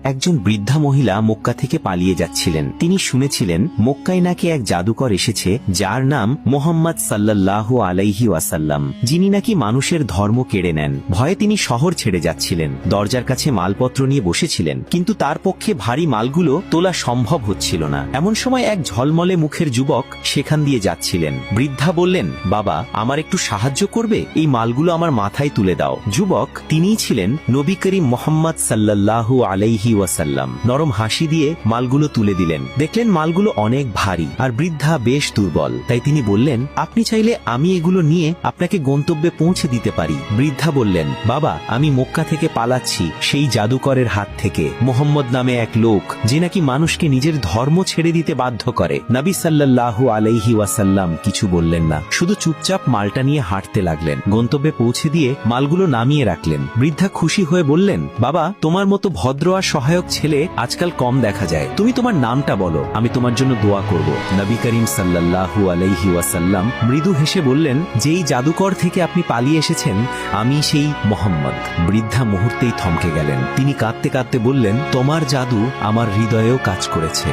একজন বৃদ্ধা মহিলা মক্কা থেকে পালিয়ে যাচ্ছিলেন। তিনি শুনেছিলেন মক্কায় নাকি এক জাদুকর এসেছে যার নাম মোহাম্মদ সাল্লাল্লাহু আলাইহি ওয়াসাল্লাম, যিনি নাকি মানুষের ধর্ম কেড়ে নেন। ভয়ে তিনি শহর ছেড়ে যাচ্ছিলেন, দরজার কাছে মালপত্র নিয়ে বসেছিলেন, কিন্তু তার পক্ষে ভারী মালগুলো তোলা সম্ভব হচ্ছিল না। এমন সময় এক ঝলমলে মুখের যুবক সেখান দিয়ে যাচ্ছিলেন। বৃদ্ধা বললেন, বাবা, আমার একটু সাহায্য করবে? এই মালগুলো আমার মাথায় তুলে দাও। যুবক, তিনিই ছিলেন নবী করিম মোহাম্মদ সাল্লাল্লাহু আলাইহি ওয়াসাল্লাম। নরম হাসি দিয়ে মালগুলো তুলে দিলেন। দেখলেন মালগুলো অনেক ভারী আর বৃদ্ধা বেশ দুর্বল, তাই তিনি বললেন, আপনি চাইলে আমি এগুলো নিয়ে আপনাকে গন্তব্যে পৌঁছে দিতে পারি। বৃদ্ধা বললেন, বাবা, আমি মক্কা থেকে পালাচ্ছি সেই জাদুকরের হাত থেকে। মোহাম্মদ নামে এক লোক, যে নাকি মানুষকে নিজের ধর্ম ছেড়ে দিতে বাধ্য করে। নবী সাল্লাল্লাহু আলাইহি ওয়াসাল্লাম কিছু বললেন না, শুধু চুপচাপ মালটা নিয়ে হাঁটতে লাগলেন। গন্তব্যে পৌঁছে দিয়ে মালগুলো নামিয়ে রাখলেন। বৃদ্ধা খুশি হয়ে বললেন, বাবা, তোমার মতো ভদ্র আর সহায়ক ছেলে আজকাল কম দেখা যায়। তুমি তোমার নামটা বলো, আমি তোমার জন্য দোয়া করব। নবী করিম সাল্লাল্লাহু আলাইহি ওয়াসাল্লাম মৃদু হেসে বললেন, যেই জাদুকর থেকে আপনি পালিয়ে এসেছেন আমি সেই মোহাম্মদ। বৃদ্ধা মুহূর্তেই থমকে গেলেন। তিনি কাঁদতে কাঁদতে বললেন, তোমার জাদু আমার হৃদয়েও কাজ করেছে।